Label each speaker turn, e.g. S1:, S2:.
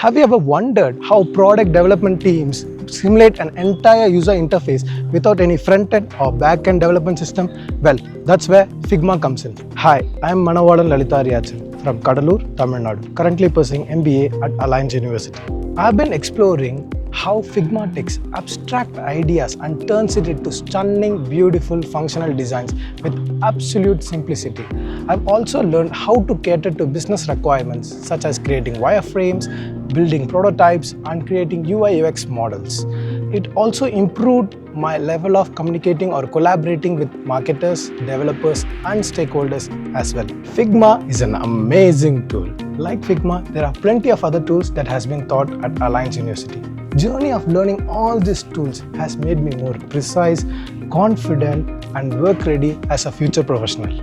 S1: Have you ever wondered how product development teams simulate an entire user interface without any front-end or back-end development system? Well, that's where Figma comes in. Hi, I am Manavalan Lalitariyachan from Kadalur, Tamil Nadu, currently pursuing MBA at Alliance University. I've been exploring how Figma takes abstract ideas and turns it into stunning, beautiful, functional designs with absolute simplicity. I've also learned how to cater to business requirements such as creating wireframes, building prototypes, and creating UI UX models. It also improved my level of communicating or collaborating with marketers, developers, and stakeholders as well. Figma is an amazing tool. Like Figma, there are plenty of other tools that has been taught at Alliance University. Journey of learning all these tools has made me more precise, confident, and work ready as a future professional.